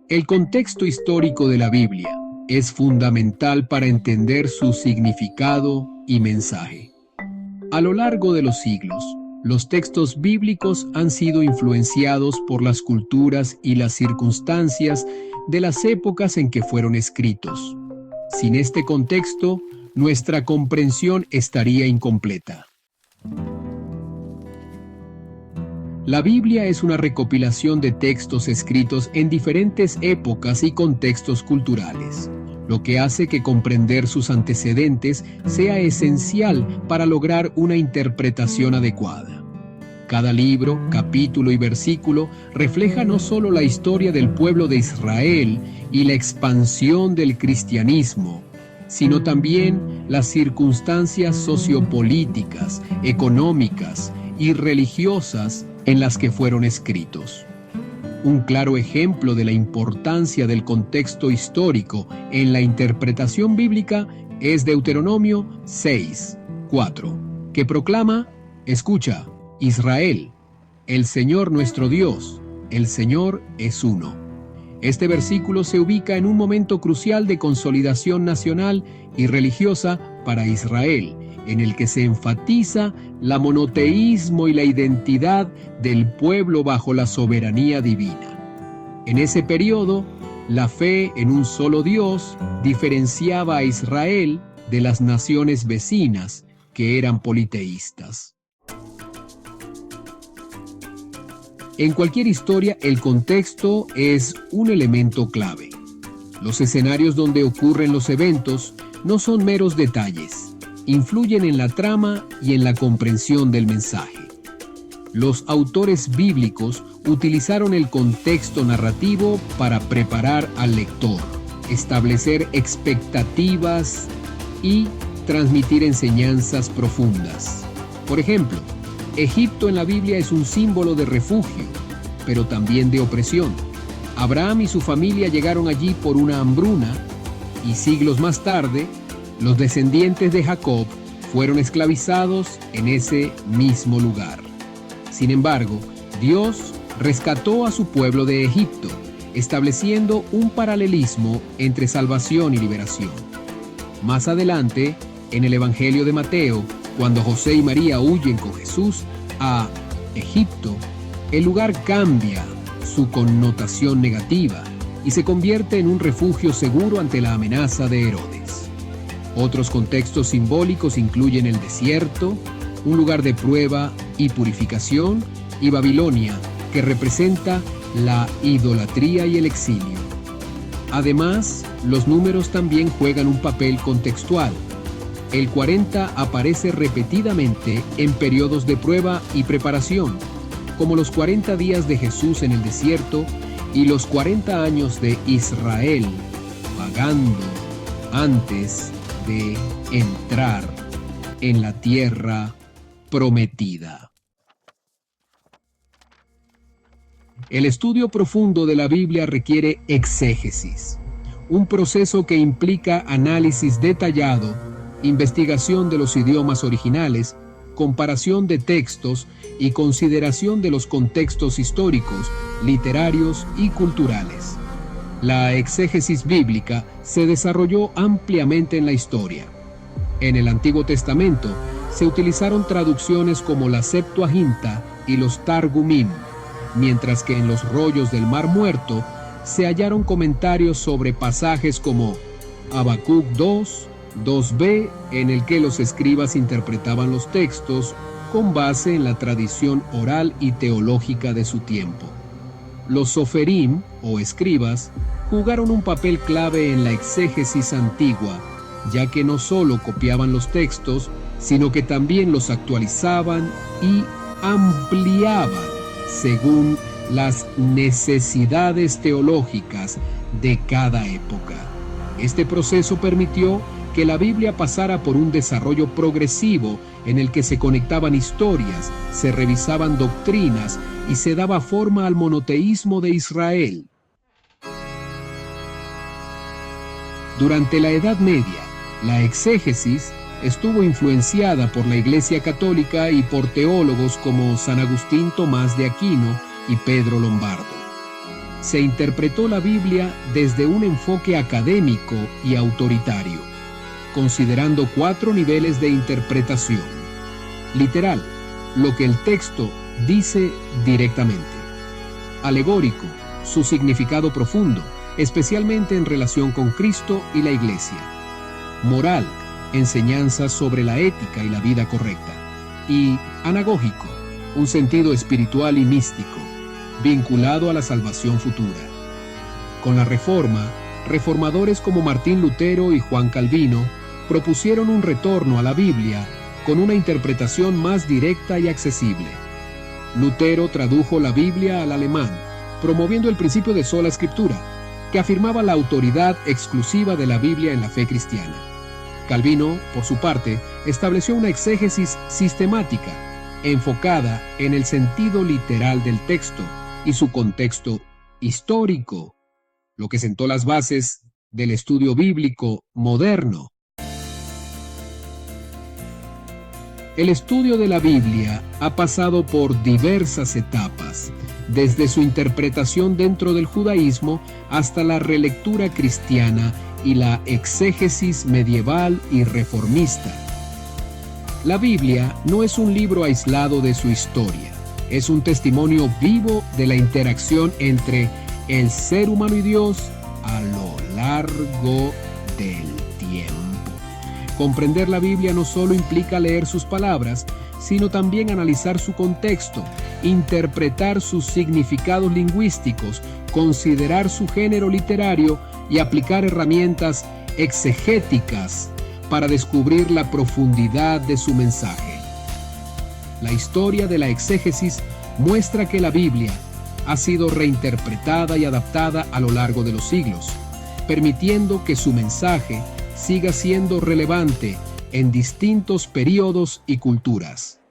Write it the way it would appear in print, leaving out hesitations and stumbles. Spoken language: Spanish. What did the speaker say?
El contexto histórico de la Biblia es fundamental para entender su significado y mensaje. A lo largo de los siglos, los textos bíblicos han sido influenciados por las culturas y las circunstancias de las épocas en que fueron escritos. Sin este contexto, nuestra comprensión estaría incompleta. La Biblia es una recopilación de textos escritos en diferentes épocas y contextos culturales, lo que hace que comprender sus antecedentes sea esencial para lograr una interpretación adecuada. Cada libro, capítulo y versículo refleja no solo la historia del pueblo de Israel y la expansión del cristianismo, sino también las circunstancias sociopolíticas, económicas y religiosas en las que fueron escritos. Un claro ejemplo de la importancia del contexto histórico en la interpretación bíblica es Deuteronomio 6:4, que proclama: escucha, Israel, el Señor nuestro Dios, el Señor es uno. Este versículo se ubica en un momento crucial de consolidación nacional y religiosa para Israel, en el que se enfatiza la monoteísmo y la identidad del pueblo bajo la soberanía divina. En ese periodo, la fe en un solo Dios diferenciaba a Israel de las naciones vecinas, que eran politeístas. En cualquier historia, el contexto es un elemento clave. Los escenarios donde ocurren los eventos no son meros detalles, influyen en la trama y en la comprensión del mensaje. Los autores bíblicos utilizaron el contexto narrativo para preparar al lector, establecer expectativas y transmitir enseñanzas profundas. Por ejemplo, Egipto en la Biblia es un símbolo de refugio, pero también de opresión. Abraham y su familia llegaron allí por una hambruna y siglos más tarde, los descendientes de Jacob fueron esclavizados en ese mismo lugar. Sin embargo, Dios rescató a su pueblo de Egipto, estableciendo un paralelismo entre salvación y liberación. Más adelante, en el Evangelio de Mateo, cuando José y María huyen con Jesús a Egipto, el lugar cambia su connotación negativa y se convierte en un refugio seguro ante la amenaza de Herodes. Otros contextos simbólicos incluyen el desierto, un lugar de prueba y purificación, y Babilonia, que representa la idolatría y el exilio. Además, los números también juegan un papel contextual. El 40 aparece repetidamente en periodos de prueba y preparación, como los 40 días de Jesús en el desierto y los 40 años de Israel vagando antes de entrar en la tierra prometida. El estudio profundo de la Biblia requiere exégesis, un proceso que implica análisis detallado, investigación de los idiomas originales, comparación de textos y consideración de los contextos históricos, literarios y culturales. La exégesis bíblica se desarrolló ampliamente en la historia. En el Antiguo Testamento se utilizaron traducciones como la Septuaginta y los Targumim, mientras que en los rollos del Mar Muerto se hallaron comentarios sobre pasajes como Habacuc 2:2b, en el que los escribas interpretaban los textos con base en la tradición oral y teológica de su tiempo. Los soferim, o escribas, jugaron un papel clave en la exégesis antigua, ya que no solo copiaban los textos, sino que también los actualizaban y ampliaban según las necesidades teológicas de cada época. Este proceso permitió que la Biblia pasara por un desarrollo progresivo en el que se conectaban historias, se revisaban doctrinas y se daba forma al monoteísmo de Israel. Durante la Edad Media, la exégesis estuvo influenciada por la Iglesia Católica y por teólogos como San Agustín Tomás de Aquino y Pedro Lombardo. se interpretó la Biblia desde un enfoque académico y autoritario, considerando 4 niveles de interpretación. Literal, lo que el texto dice directamente. Alegórico, su significado profundo, especialmente en relación con Cristo y la Iglesia. Moral, enseñanzas sobre la ética y la vida correcta. Y anagógico, un sentido espiritual y místico, vinculado a la salvación futura. Con la Reforma, reformadores como Martín Lutero y Juan Calvino propusieron un retorno a la Biblia con una interpretación más directa y accesible. Lutero tradujo la Biblia al alemán, promoviendo el principio de sola escritura, que afirmaba la autoridad exclusiva de la Biblia en la fe cristiana. Calvino, por su parte, estableció una exégesis sistemática, enfocada en el sentido literal del texto y su contexto histórico, lo que sentó las bases del estudio bíblico moderno. El estudio de la Biblia ha pasado por diversas etapas, desde su interpretación dentro del judaísmo hasta la relectura cristiana y la exégesis medieval y reformista. La Biblia no es un libro aislado de su historia, es un testimonio vivo de la interacción entre el ser humano y Dios a lo largo del tiempo. Comprender la Biblia no solo implica leer sus palabras, sino también analizar su contexto, interpretar sus significados lingüísticos, considerar su género literario y aplicar herramientas exegéticas para descubrir la profundidad de su mensaje. La historia de la exégesis muestra que la Biblia ha sido reinterpretada y adaptada a lo largo de los siglos, permitiendo que su mensaje siga siendo relevante en distintos períodos y culturas.